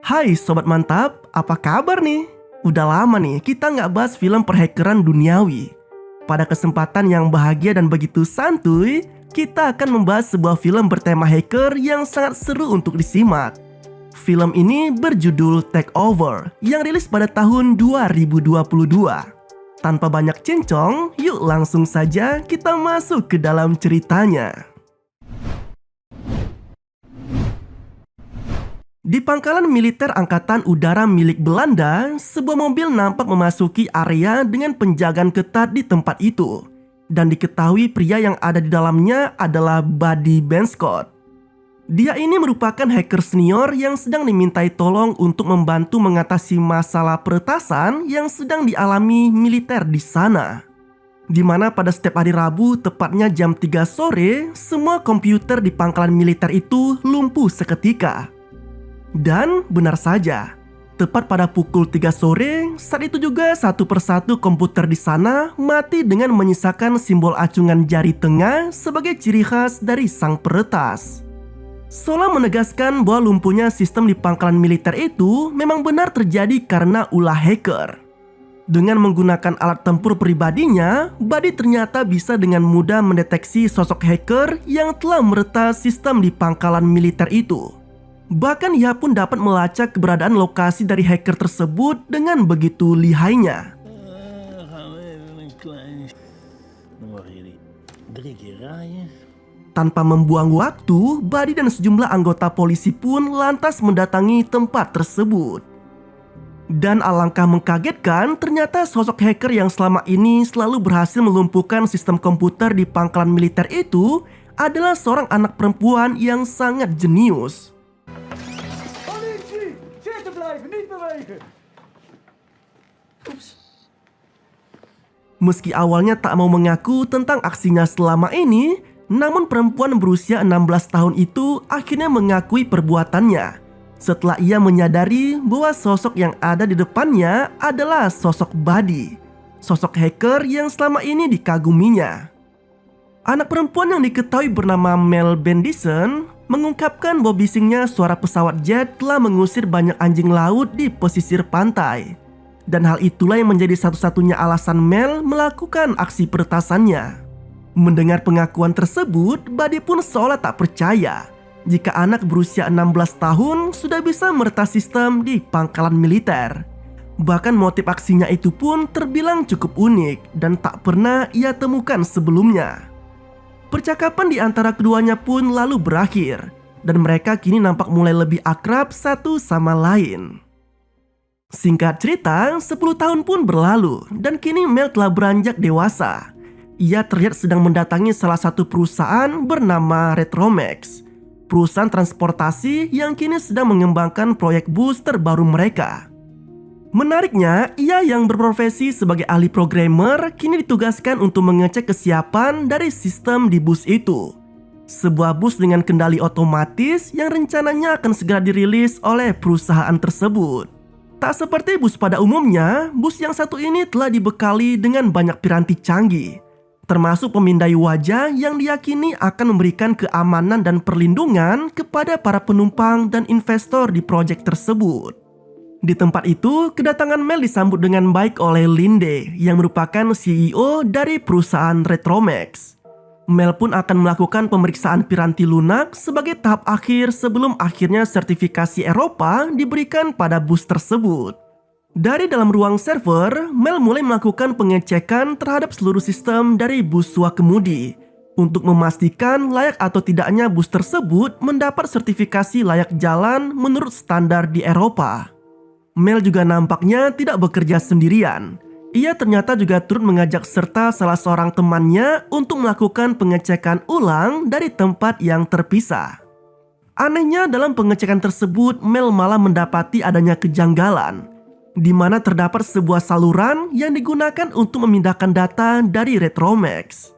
Hai Sobat Mantap, apa kabar nih? Udah lama nih kita nggak bahas film perhackeran duniawi. Pada kesempatan yang bahagia dan begitu santuy, kita akan membahas sebuah film bertema hacker yang sangat seru untuk disimak. Film ini berjudul Takeover yang rilis pada tahun 2022. Tanpa banyak cincong, yuk langsung saja kita masuk ke dalam ceritanya. Di pangkalan militer Angkatan Udara milik Belanda, sebuah mobil nampak memasuki area dengan penjagaan ketat di tempat itu. Dan diketahui pria yang ada di dalamnya adalah Buddy Benschot. Dia ini merupakan hacker senior yang sedang dimintai tolong untuk membantu mengatasi masalah peretasan yang sedang dialami militer di sana. Di mana pada setiap hari Rabu, tepatnya jam 3 sore, semua komputer di pangkalan militer itu lumpuh seketika. Dan benar saja, tepat pada pukul 3 sore, saat itu juga satu persatu komputer di sana mati dengan menyisakan simbol acungan jari tengah sebagai ciri khas dari sang peretas. Seolah menegaskan bahwa lumpuhnya sistem di pangkalan militer itu memang benar terjadi karena ulah hacker. Dengan menggunakan alat tempur pribadinya, Buddy ternyata bisa dengan mudah mendeteksi sosok hacker yang telah meretas sistem di pangkalan militer itu. Bahkan ia pun dapat melacak keberadaan lokasi dari hacker tersebut dengan begitu lihainya. Tanpa membuang waktu, Buddy dan sejumlah anggota polisi pun lantas mendatangi tempat tersebut. Dan alangkah mengkagetkan, ternyata sosok hacker yang selama ini selalu berhasil melumpuhkan sistem komputer di pangkalan militer itu adalah seorang anak perempuan yang sangat jenius. Meski awalnya tak mau mengaku tentang aksinya selama ini, namun perempuan berusia 16 tahun itu akhirnya mengakui perbuatannya setelah ia menyadari bahwa sosok yang ada di depannya adalah sosok Buddy, sosok hacker yang selama ini dikaguminya. Anak perempuan yang diketahui bernama Mel Bendison mengungkapkan bahwa bisingnya suara pesawat jet telah mengusir banyak anjing laut di pesisir pantai. Dan hal itulah yang menjadi satu-satunya alasan Mel melakukan aksi peretasannya. Mendengar pengakuan tersebut, Buddy pun seolah tak percaya jika anak berusia 16 tahun sudah bisa meretas sistem di pangkalan militer. Bahkan motif aksinya itu pun terbilang cukup unik dan tak pernah ia temukan sebelumnya. Percakapan di antara keduanya pun lalu berakhir dan mereka kini nampak mulai lebih akrab satu sama lain. Singkat cerita, 10 tahun pun berlalu dan kini Mel telah beranjak dewasa. Ia terlihat sedang mendatangi salah satu perusahaan bernama Retromax, perusahaan transportasi yang kini sedang mengembangkan proyek bus terbaru mereka. Menariknya, ia yang berprofesi sebagai ahli programmer kini ditugaskan untuk mengecek kesiapan dari sistem di bus itu. Sebuah bus dengan kendali otomatis yang rencananya akan segera dirilis oleh perusahaan tersebut. Tak seperti bus pada umumnya, bus yang satu ini telah dibekali dengan banyak piranti canggih, termasuk pemindai wajah yang diyakini akan memberikan keamanan dan perlindungan kepada para penumpang dan investor di proyek tersebut. Di tempat itu, kedatangan Mel disambut dengan baik oleh Linde yang merupakan CEO dari perusahaan Retromax. Mel pun akan melakukan pemeriksaan piranti lunak sebagai tahap akhir sebelum akhirnya sertifikasi Eropa diberikan pada bus tersebut. Dari dalam ruang server, Mel mulai melakukan pengecekan terhadap seluruh sistem dari bus swakemudi untuk memastikan layak atau tidaknya bus tersebut mendapat sertifikasi layak jalan menurut standar di Eropa. Mel juga nampaknya tidak bekerja sendirian. Ia ternyata juga turut mengajak serta salah seorang temannya untuk melakukan pengecekan ulang dari tempat yang terpisah. Anehnya dalam pengecekan tersebut, Mel malah mendapati adanya kejanggalan, di mana terdapat sebuah saluran yang digunakan untuk memindahkan data dari Retromax.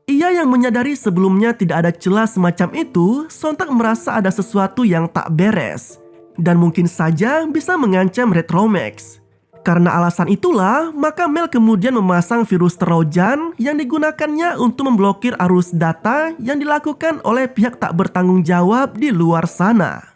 Ia yang menyadari sebelumnya tidak ada celah semacam itu, sontak merasa ada sesuatu yang tak beres, dan mungkin saja bisa mengancam Retromax. Karena alasan itulah, maka Mel kemudian memasang virus Trojan yang digunakannya untuk memblokir arus data yang dilakukan oleh pihak tak bertanggung jawab di luar sana.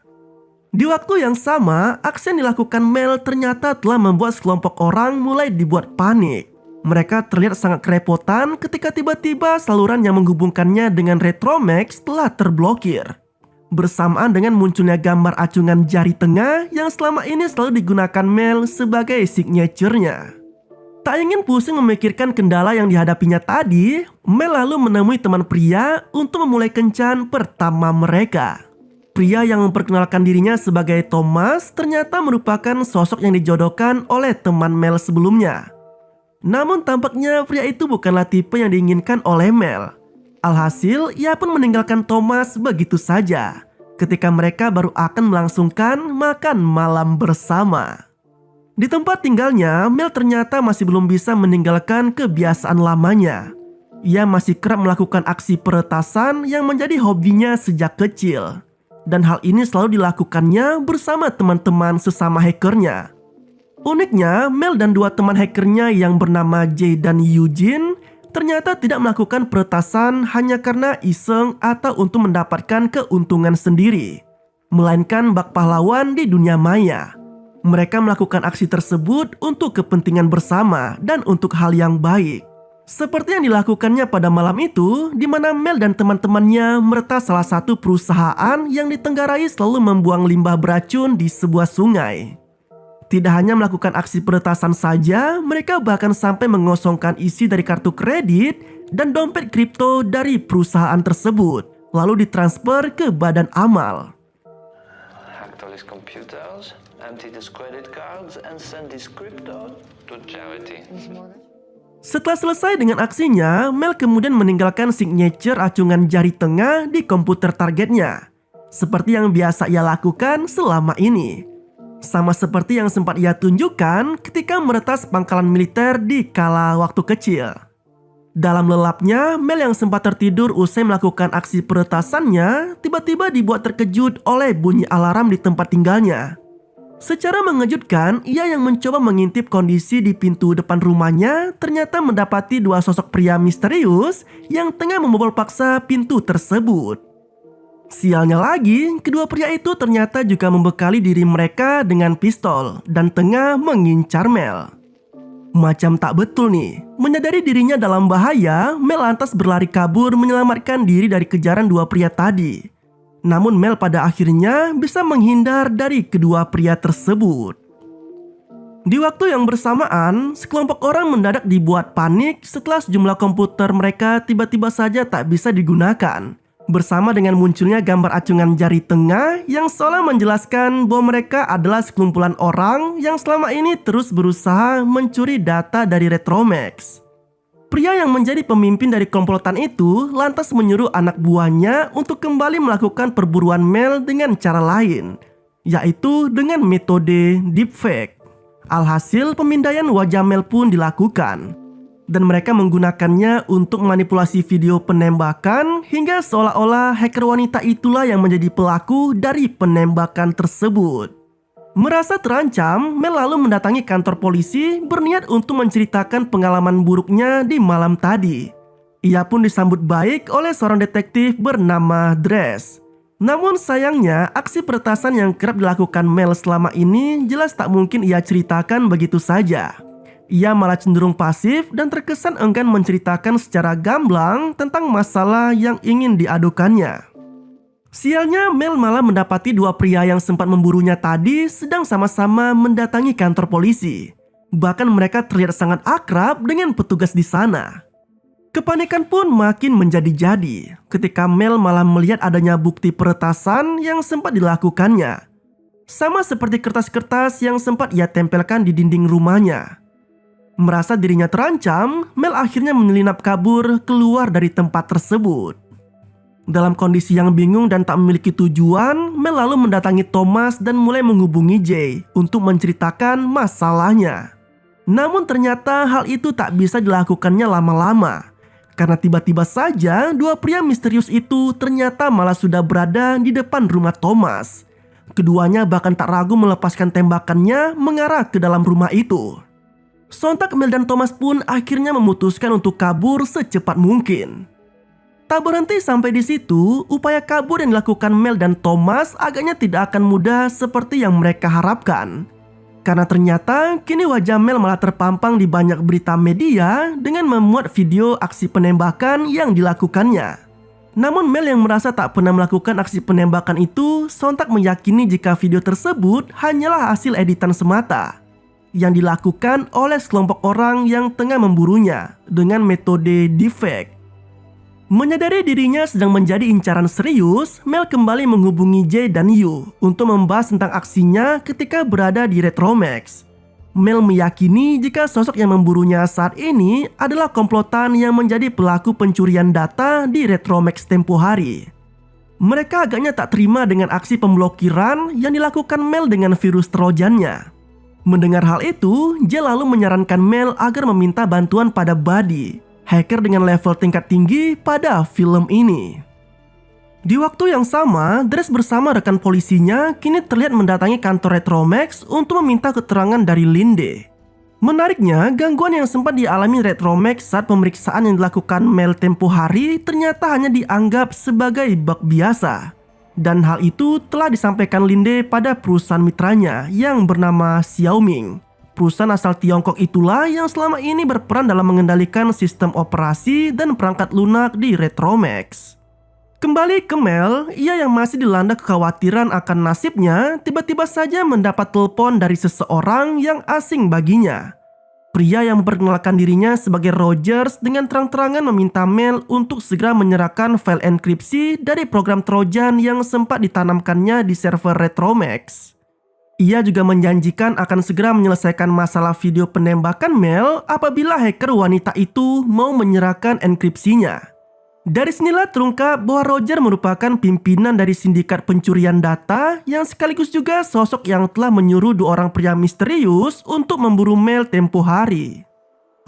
Di waktu yang sama, aksi yang dilakukan Mel ternyata telah membuat sekelompok orang mulai dibuat panik. Mereka terlihat sangat kerepotan ketika tiba-tiba saluran yang menghubungkannya dengan Retromax telah terblokir. Bersamaan dengan munculnya gambar acungan jari tengah yang selama ini selalu digunakan Mel sebagai signature-nya. Tak ingin pusing memikirkan kendala yang dihadapinya tadi, Mel lalu menemui teman pria untuk memulai kencan pertama mereka. Pria yang memperkenalkan dirinya sebagai Thomas ternyata merupakan sosok yang dijodohkan oleh teman Mel sebelumnya. Namun tampaknya pria itu bukanlah tipe yang diinginkan oleh Mel. Alhasil, ia pun meninggalkan Thomas begitu saja ketika mereka baru akan melangsungkan makan malam bersama. Di tempat tinggalnya, Mel ternyata masih belum bisa meninggalkan kebiasaan lamanya. Ia masih kerap melakukan aksi peretasan yang menjadi hobinya sejak kecil. Dan hal ini selalu dilakukannya bersama teman-teman sesama hackernya. Uniknya, Mel dan dua teman hackernya yang bernama Jay dan Eugene ternyata tidak melakukan peretasan hanya karena iseng atau untuk mendapatkan keuntungan sendiri, melainkan bak pahlawan di dunia maya. Mereka melakukan aksi tersebut untuk kepentingan bersama dan untuk hal yang baik. Seperti yang dilakukannya pada malam itu, di mana Mel dan teman-temannya meretas salah satu perusahaan yang ditenggarai selalu membuang limbah beracun di sebuah sungai. Tidak hanya melakukan aksi peretasan saja, mereka bahkan sampai mengosongkan isi dari kartu kredit dan dompet kripto dari perusahaan tersebut, lalu ditransfer ke badan amal. Hack all his computers, empty his credit cards, and send his crypto to charity. Setelah selesai dengan aksinya, Mel kemudian meninggalkan signature acungan jari tengah di komputer targetnya, seperti yang biasa ia lakukan selama ini. Sama seperti yang sempat ia tunjukkan ketika meretas pangkalan militer di kala waktu kecil. Dalam lelapnya, Mel yang sempat tertidur usai melakukan aksi peretasannya tiba-tiba dibuat terkejut oleh bunyi alarm di tempat tinggalnya. Secara mengejutkan, ia yang mencoba mengintip kondisi di pintu depan rumahnya ternyata mendapati dua sosok pria misterius yang tengah membobol paksa pintu tersebut. Sialnya lagi, kedua pria itu ternyata juga membekali diri mereka dengan pistol dan tengah mengincar Mel. Macam tak betul nih, menyadari dirinya dalam bahaya, Mel lantas berlari kabur menyelamatkan diri dari kejaran dua pria tadi. Namun Mel pada akhirnya bisa menghindar dari kedua pria tersebut. Di waktu yang bersamaan, sekelompok orang mendadak dibuat panik setelah sejumlah komputer mereka tiba-tiba saja tak bisa digunakan. Bersama dengan munculnya gambar acungan jari tengah yang seolah menjelaskan bahwa mereka adalah sekumpulan orang yang selama ini terus berusaha mencuri data dari Retromax. Pria yang menjadi pemimpin dari komplotan itu lantas menyuruh anak buahnya untuk kembali melakukan perburuan Mel dengan cara lain, yaitu dengan metode deepfake. Alhasil pemindaian wajah Mel pun dilakukan. Dan mereka menggunakannya untuk manipulasi video penembakan hingga seolah-olah hacker wanita itulah yang menjadi pelaku dari penembakan tersebut. Merasa terancam, Mel lalu mendatangi kantor polisi berniat untuk menceritakan pengalaman buruknya di malam tadi. Ia pun disambut baik oleh seorang detektif bernama Dress. Namun sayangnya, aksi peretasan yang kerap dilakukan Mel selama ini jelas tak mungkin ia ceritakan begitu saja. Ia malah cenderung pasif dan terkesan enggan menceritakan secara gamblang tentang masalah yang ingin diadukannya. Sialnya, Mel malah mendapati dua pria yang sempat memburunya tadi sedang sama-sama mendatangi kantor polisi. Bahkan mereka terlihat sangat akrab dengan petugas di sana. Kepanikan pun makin menjadi-jadi ketika Mel malah melihat adanya bukti peretasan yang sempat dilakukannya. Sama seperti kertas-kertas yang sempat ia tempelkan di dinding rumahnya. Merasa dirinya terancam, Mel akhirnya menyelinap kabur keluar dari tempat tersebut. Dalam kondisi yang bingung dan tak memiliki tujuan, Mel lalu mendatangi Thomas dan mulai menghubungi Jay untuk menceritakan masalahnya. Namun ternyata hal itu tak bisa dilakukannya lama-lama, karena tiba-tiba saja dua pria misterius itu ternyata malah sudah berada di depan rumah Thomas. Keduanya bahkan tak ragu melepaskan tembakannya mengarah ke dalam rumah itu. Sontak Mel dan Thomas pun akhirnya memutuskan untuk kabur secepat mungkin. Tak berhenti sampai di situ, upaya kabur yang dilakukan Mel dan Thomas agaknya tidak akan mudah seperti yang mereka harapkan. Karena ternyata kini wajah Mel malah terpampang di banyak berita media dengan memuat video aksi penembakan yang dilakukannya. Namun Mel yang merasa tak pernah melakukan aksi penembakan itu sontak meyakini jika video tersebut hanyalah hasil editan semata yang dilakukan oleh sekelompok orang yang tengah memburunya dengan metode deepfake. Menyadari dirinya sedang menjadi incaran serius, Mel kembali menghubungi Jay dan Yu untuk membahas tentang aksinya ketika berada di Retromax. Mel meyakini jika sosok yang memburunya saat ini adalah komplotan yang menjadi pelaku pencurian data di Retromax tempo hari. Mereka agaknya tak terima dengan aksi pemblokiran yang dilakukan Mel dengan virus trojannya. Mendengar hal itu, Jay lalu menyarankan Mel agar meminta bantuan pada Buddy, hacker dengan level tingkat tinggi pada film ini. Di waktu yang sama, Dres bersama rekan polisinya kini terlihat mendatangi kantor Retromax untuk meminta keterangan dari Linde. Menariknya, gangguan yang sempat dialami Retromax saat pemeriksaan yang dilakukan Mel tempo hari ternyata hanya dianggap sebagai bug biasa. Dan hal itu telah disampaikan Linde pada perusahaan mitranya yang bernama Xiaoming. Perusahaan asal Tiongkok itulah yang selama ini berperan dalam mengendalikan sistem operasi dan perangkat lunak di Retromax. Kembali ke Mel, ia yang masih dilanda kekhawatiran akan nasibnya tiba-tiba saja mendapat telepon dari seseorang yang asing baginya. Pria yang memperkenalkan dirinya sebagai Rogers dengan terang-terangan meminta Mel untuk segera menyerahkan file enkripsi dari program Trojan yang sempat ditanamkannya di server Retromax. Ia juga menjanjikan akan segera menyelesaikan masalah video penembakan Mel apabila hacker wanita itu mau menyerahkan enkripsinya. Dari sinilah terungkap bahwa Roger merupakan pimpinan dari sindikat pencurian data yang sekaligus juga sosok yang telah menyuruh dua orang pria misterius untuk memburu Mel tempo hari.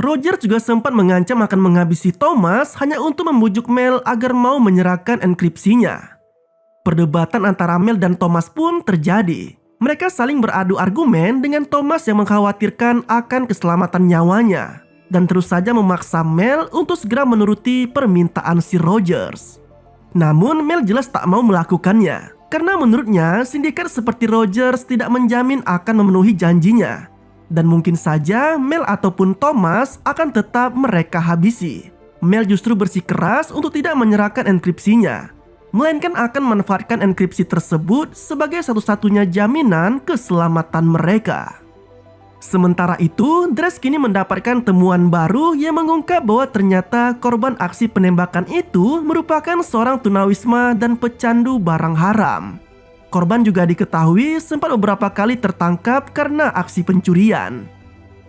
Roger juga sempat mengancam akan menghabisi Thomas hanya untuk membujuk Mel agar mau menyerahkan enkripsinya. Perdebatan antara Mel dan Thomas pun terjadi. Mereka saling beradu argumen dengan Thomas yang mengkhawatirkan akan keselamatan nyawanya dan terus saja memaksa Mel untuk segera menuruti permintaan si Rogers. Namun Mel jelas tak mau melakukannya karena menurutnya sindikat seperti Rogers tidak menjamin akan memenuhi janjinya dan mungkin saja Mel ataupun Thomas akan tetap mereka habisi. Mel justru bersikeras untuk tidak menyerahkan enkripsinya, melainkan akan memanfaatkan enkripsi tersebut sebagai satu-satunya jaminan keselamatan mereka. Sementara itu, Dres kini mendapatkan temuan baru yang mengungkap bahwa ternyata korban aksi penembakan itu merupakan seorang tunawisma dan pecandu barang haram. Korban juga diketahui sempat beberapa kali tertangkap karena aksi pencurian.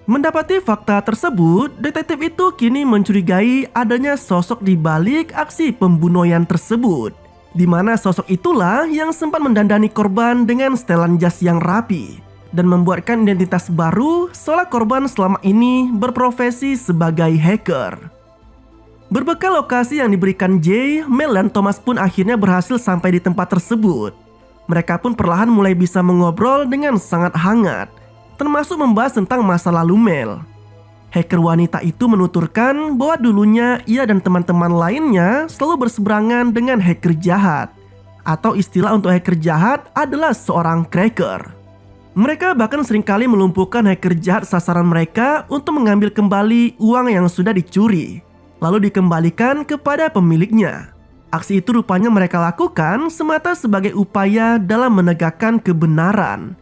Mendapati fakta tersebut, detektif itu kini mencurigai adanya sosok di balik aksi pembunuhan tersebut, di mana sosok itulah yang sempat mendandani korban dengan setelan jas yang rapi dan membuatkan identitas baru seolah korban selama ini berprofesi sebagai hacker. Berbekal lokasi yang diberikan Jay, Mel dan Thomas pun akhirnya berhasil sampai di tempat tersebut. Mereka pun perlahan mulai bisa mengobrol dengan sangat hangat, termasuk membahas tentang masa lalu Mel. Hacker wanita itu menuturkan bahwa dulunya ia dan teman-teman lainnya selalu berseberangan dengan hacker jahat, atau istilah untuk hacker jahat adalah seorang cracker. Mereka bahkan seringkali melumpuhkan hacker jahat sasaran mereka untuk mengambil kembali uang yang sudah dicuri, lalu dikembalikan kepada pemiliknya. Aksi itu rupanya mereka lakukan semata sebagai upaya dalam menegakkan kebenaran.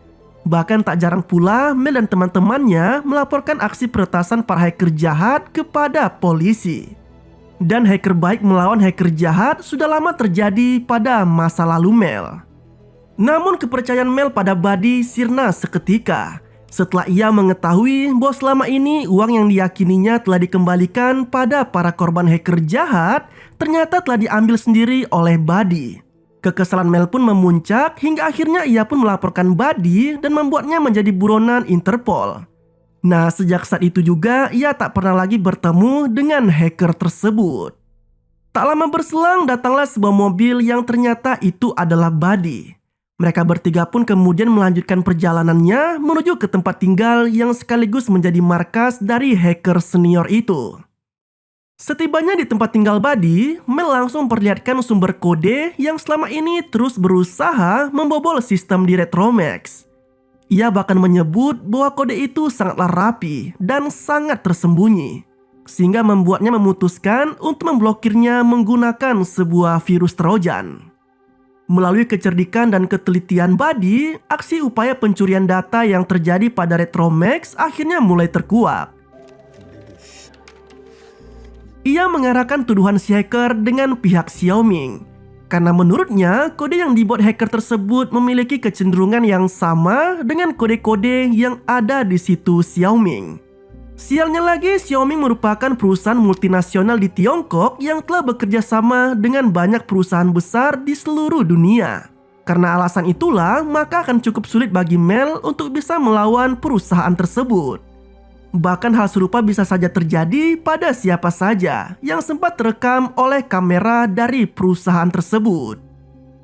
Bahkan tak jarang pula Mel dan teman-temannya melaporkan aksi peretasan para hacker jahat kepada polisi. Dan hacker baik melawan hacker jahat sudah lama terjadi pada masa lalu Mel. Namun kepercayaan Mel pada Buddy sirna seketika setelah ia mengetahui bahwa selama ini uang yang diyakininya telah dikembalikan pada para korban hacker jahat ternyata telah diambil sendiri oleh Buddy. Kekesalan Mel pun memuncak hingga akhirnya ia pun melaporkan Buddy dan membuatnya menjadi buronan Interpol. Nah, sejak saat itu juga ia tak pernah lagi bertemu dengan hacker tersebut. Tak lama berselang datanglah sebuah mobil yang ternyata itu adalah Buddy. Mereka bertiga pun kemudian melanjutkan perjalanannya menuju ke tempat tinggal yang sekaligus menjadi markas dari hacker senior itu. Setibanya di tempat tinggal Buddy, Mel langsung memperlihatkan sumber kode yang selama ini terus berusaha membobol sistem di Retromax. Ia bahkan menyebut bahwa kode itu sangatlah rapi dan sangat tersembunyi, sehingga membuatnya memutuskan untuk memblokirnya menggunakan sebuah virus Trojan. Melalui kecerdikan dan ketelitian Buddy, aksi upaya pencurian data yang terjadi pada Retromax akhirnya mulai terkuak. Ia mengarahkan tuduhan si hacker dengan pihak Xiaoming, karena menurutnya kode yang dibuat hacker tersebut memiliki kecenderungan yang sama dengan kode-kode yang ada di situs Xiaoming. Sialnya lagi, Xiaoming merupakan perusahaan multinasional di Tiongkok yang telah bekerja sama dengan banyak perusahaan besar di seluruh dunia. Karena alasan itulah, maka akan cukup sulit bagi Mel untuk bisa melawan perusahaan tersebut. Bahkan hal serupa bisa saja terjadi pada siapa saja yang sempat terekam oleh kamera dari perusahaan tersebut.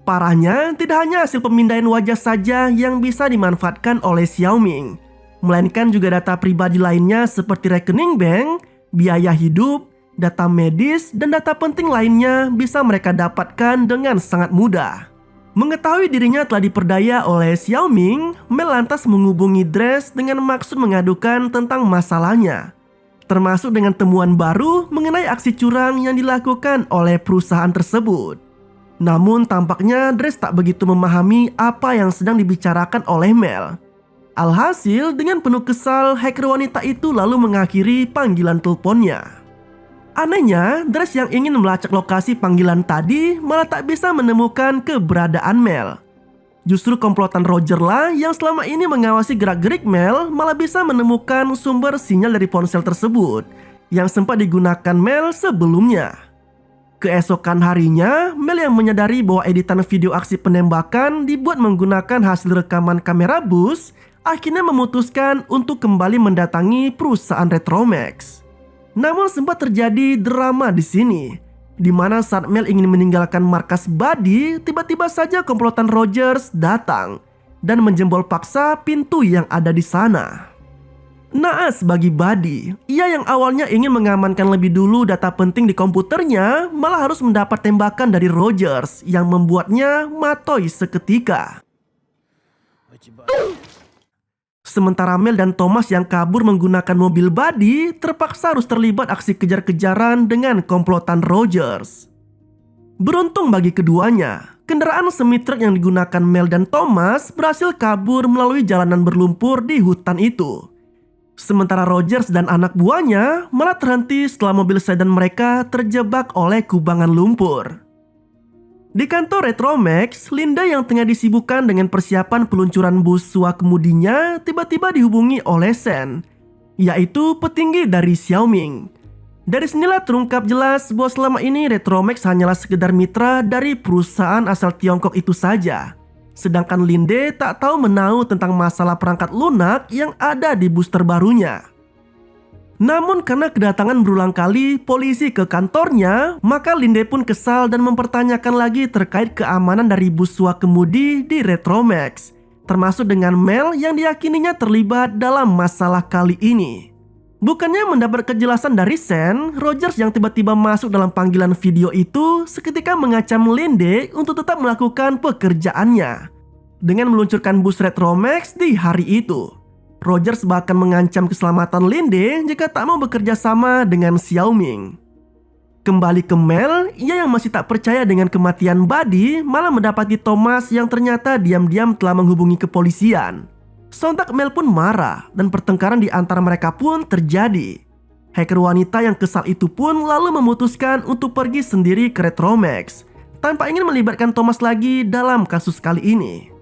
Parahnya, tidak hanya hasil pemindahan wajah saja yang bisa dimanfaatkan oleh Xiaoming, melainkan juga data pribadi lainnya seperti rekening bank, biaya hidup, data medis, dan data penting lainnya bisa mereka dapatkan dengan sangat mudah. Mengetahui dirinya telah diperdaya oleh Xiaoming, Mel lantas menghubungi Dress dengan maksud mengadukan tentang masalahnya, termasuk dengan temuan baru mengenai aksi curang yang dilakukan oleh perusahaan tersebut. Namun tampaknya Dress tak begitu memahami apa yang sedang dibicarakan oleh Mel. Alhasil, dengan penuh kesal, hacker wanita itu lalu mengakhiri panggilan teleponnya. Anehnya, Dress yang ingin melacak lokasi panggilan tadi malah tak bisa menemukan keberadaan Mel. Justru komplotan Roger lah yang selama ini mengawasi gerak-gerik Mel malah bisa menemukan sumber sinyal dari ponsel tersebut yang sempat digunakan Mel sebelumnya. Keesokan harinya, Mel yang menyadari bahwa editan video aksi penembakan dibuat menggunakan hasil rekaman kamera bus, akhirnya memutuskan untuk kembali mendatangi perusahaan Retromax. Namun sempat terjadi drama di sini, di mana saat Mel ingin meninggalkan markas Buddy, tiba-tiba saja komplotan Rogers datang dan menjebol paksa pintu yang ada di sana. Naas bagi Buddy, ia yang awalnya ingin mengamankan lebih dulu data penting di komputernya, malah harus mendapat tembakan dari Rogers yang membuatnya matoi seketika. Sementara Mel dan Thomas yang kabur menggunakan mobil Buddy terpaksa harus terlibat aksi kejar-kejaran dengan komplotan Rogers. Beruntung bagi keduanya, kendaraan semi-truk yang digunakan Mel dan Thomas berhasil kabur melalui jalanan berlumpur di hutan itu. Sementara Rogers dan anak buahnya malah terhenti setelah mobil sedan mereka terjebak oleh kubangan lumpur. Di kantor Retromax, Linda yang tengah disibukkan dengan persiapan peluncuran bus kemudinya tiba-tiba dihubungi oleh Sen, yaitu petinggi dari Xiaoming. Dari sinilah terungkap jelas bahwa selama ini Retromax hanyalah sekedar mitra dari perusahaan asal Tiongkok itu saja. Sedangkan Linde tak tahu menahu tentang masalah perangkat lunak yang ada di bus terbarunya. Namun karena kedatangan berulang kali polisi ke kantornya, maka Linde pun kesal dan mempertanyakan lagi terkait keamanan dari bus kemudi di Retromax, termasuk dengan Mel yang diyakininya terlibat dalam masalah kali ini. Bukannya mendapat kejelasan dari Sen, Rogers yang tiba-tiba masuk dalam panggilan video itu seketika mengancam Linde untuk tetap melakukan pekerjaannya dengan meluncurkan bus Retromax di hari itu. Rogers bahkan mengancam keselamatan Linde jika tak mau bekerja sama dengan Xiaoming. Kembali ke Mel, ia yang masih tak percaya dengan kematian Buddy malah mendapati Thomas yang ternyata diam-diam telah menghubungi kepolisian. Sontak Mel pun marah dan pertengkaran di antara mereka pun terjadi. Hacker wanita yang kesal itu pun lalu memutuskan untuk pergi sendiri ke Retromax tanpa ingin melibatkan Thomas lagi dalam kasus kali ini.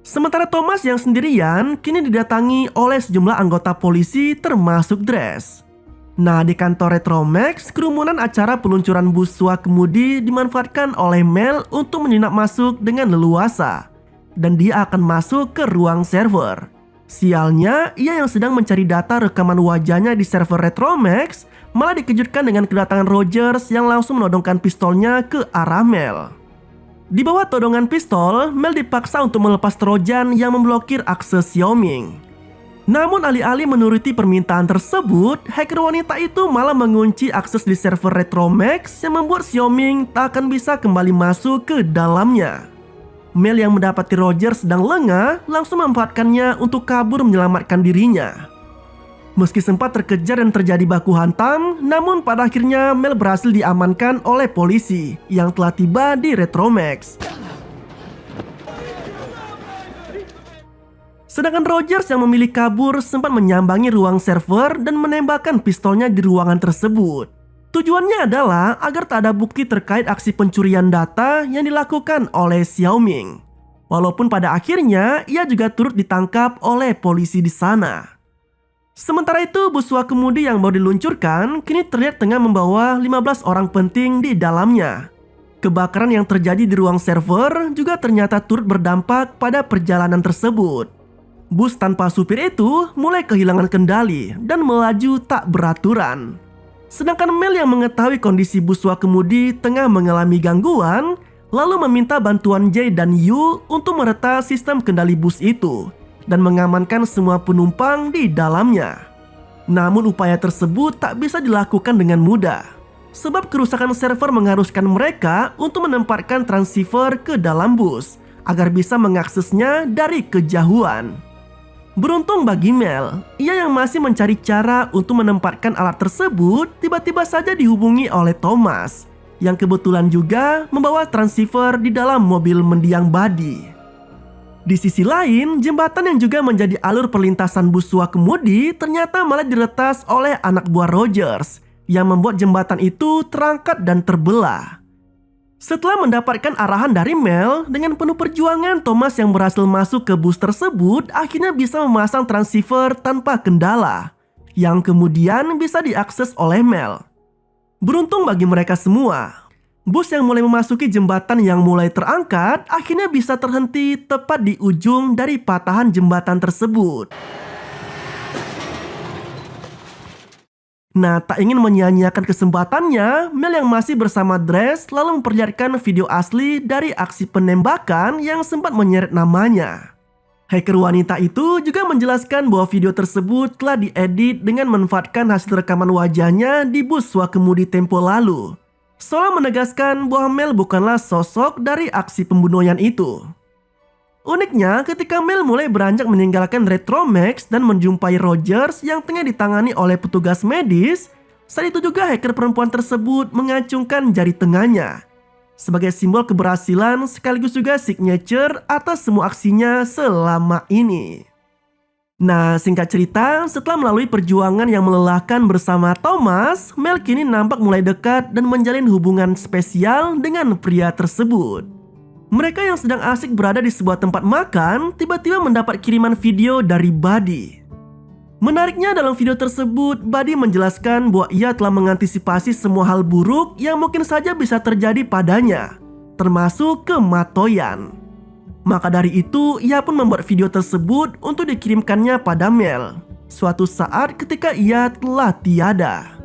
Sementara Thomas yang sendirian kini didatangi oleh sejumlah anggota polisi termasuk Dress. Nah, di kantor Retromax, kerumunan acara peluncuran bus kemudi dimanfaatkan oleh Mel untuk menyelinap masuk dengan leluasa. Dan dia akan masuk ke ruang server. Sialnya, ia yang sedang mencari data rekaman wajahnya di server Retromax malah dikejutkan dengan kedatangan Rogers yang langsung menodongkan pistolnya ke arah Mel. Di bawah todongan pistol, Mel dipaksa untuk melepas trojan yang memblokir akses Xiaoming. Namun alih-alih menuruti permintaan tersebut, hacker wanita itu malah mengunci akses di server Retromax yang membuat Xiaoming tak akan bisa kembali masuk ke dalamnya. Mel yang mendapati Roger sedang lengah langsung memanfaatkannya untuk kabur menyelamatkan dirinya. Meski sempat terkejar dan terjadi baku hantam, namun pada akhirnya Mel berhasil diamankan oleh polisi yang telah tiba di Retromax. Sedangkan Rogers yang memilih kabur sempat menyambangi ruang server dan menembakkan pistolnya di ruangan tersebut. Tujuannya adalah agar tak ada bukti terkait aksi pencurian data yang dilakukan oleh Xiaoming. Walaupun pada akhirnya ia juga turut ditangkap oleh polisi di sana. Sementara itu, bus Wakemudi yang baru diluncurkan kini terlihat tengah membawa 15 orang penting di dalamnya. Kebakaran yang terjadi di ruang server juga ternyata turut berdampak pada perjalanan tersebut. Bus tanpa supir itu mulai kehilangan kendali dan melaju tak beraturan. Sedangkan Mel yang mengetahui kondisi bus Wakemudi tengah mengalami gangguan, lalu meminta bantuan Jay dan Yu untuk meretas sistem kendali bus itu dan mengamankan semua penumpang di dalamnya. Namun upaya tersebut tak bisa dilakukan dengan mudah, sebab kerusakan server mengharuskan mereka untuk menempatkan transceiver ke dalam bus agar bisa mengaksesnya dari kejauhan. Beruntung bagi Mel, ia yang masih mencari cara untuk menempatkan alat tersebut tiba-tiba saja dihubungi oleh Thomas, yang kebetulan juga membawa transceiver di dalam mobil mendiang Buddy. Di sisi lain, jembatan yang juga menjadi alur perlintasan bus Wakemudi ternyata malah diretas oleh anak buah Rogers, yang membuat jembatan itu terangkat dan terbelah. Setelah mendapatkan arahan dari Mel, dengan penuh perjuangan Thomas yang berhasil masuk ke bus tersebut akhirnya bisa memasang transceiver tanpa kendala, yang kemudian bisa diakses oleh Mel. Beruntung bagi mereka semua, bus yang mulai memasuki jembatan yang mulai terangkat akhirnya bisa terhenti tepat di ujung dari patahan jembatan tersebut. Nah, tak ingin menyia-nyiakan kesempatannya, Mel yang masih bersama Dres lalu memperlihatkan video asli dari aksi penembakan yang sempat menyeret namanya. Hacker wanita itu juga menjelaskan bahwa video tersebut telah diedit dengan memanfaatkan hasil rekaman wajahnya di bus Wakemudi tempo lalu. Seolah menegaskan bahwa Mel bukanlah sosok dari aksi pembunuhan itu. Uniknya, ketika Mel mulai beranjak meninggalkan Retromax dan menjumpai Rogers yang tengah ditangani oleh petugas medis, saat itu juga hacker perempuan tersebut mengacungkan jari tengahnya sebagai simbol keberhasilan sekaligus juga signature atas semua aksinya selama ini. Nah, singkat cerita, setelah melalui perjuangan yang melelahkan bersama Thomas, Mel kini nampak mulai dekat dan menjalin hubungan spesial dengan pria tersebut. Mereka yang sedang asik berada di sebuah tempat makan tiba-tiba mendapat kiriman video dari Buddy. Menariknya dalam video tersebut, Buddy menjelaskan bahwa ia telah mengantisipasi semua hal buruk yang mungkin saja bisa terjadi padanya, termasuk kematoyan. Maka dari itu, ia pun membuat video tersebut untuk dikirimkannya pada Mel suatu saat ketika ia telah tiada.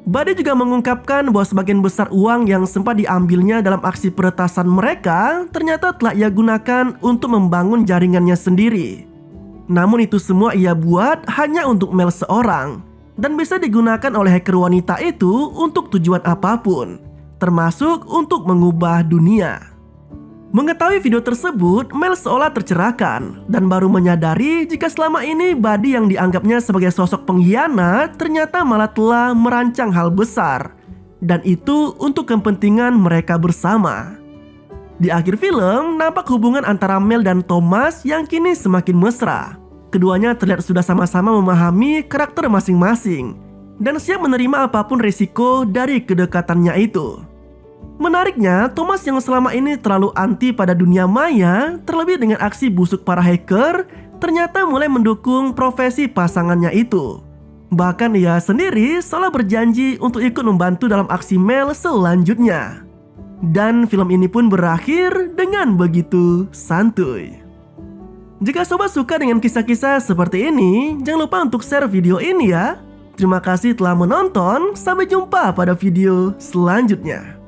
Buddy juga mengungkapkan bahwa sebagian besar uang yang sempat diambilnya dalam aksi peretasan mereka ternyata telah ia gunakan untuk membangun jaringannya sendiri. Namun itu semua ia buat hanya untuk Mel seorang dan bisa digunakan oleh hacker wanita itu untuk tujuan apapun, termasuk untuk mengubah dunia. Mengetahui video tersebut, Mel seolah tercerahkan dan baru menyadari jika selama ini Buddy yang dianggapnya sebagai sosok pengkhianat ternyata malah telah merancang hal besar, dan itu untuk kepentingan mereka bersama. Di akhir film, nampak hubungan antara Mel dan Thomas yang kini semakin mesra. Keduanya terlihat sudah sama-sama memahami karakter masing-masing dan siap menerima apapun resiko dari kedekatannya itu. Menariknya, Thomas yang selama ini terlalu anti pada dunia maya, terlebih dengan aksi busuk para hacker, ternyata mulai mendukung profesi pasangannya itu. Bahkan ia sendiri seolah berjanji untuk ikut membantu dalam aksi Mel selanjutnya. Dan film ini pun berakhir dengan begitu santuy. Jika sobat suka dengan kisah-kisah seperti ini, jangan lupa untuk share video ini ya. Terima kasih telah menonton, sampai jumpa pada video selanjutnya.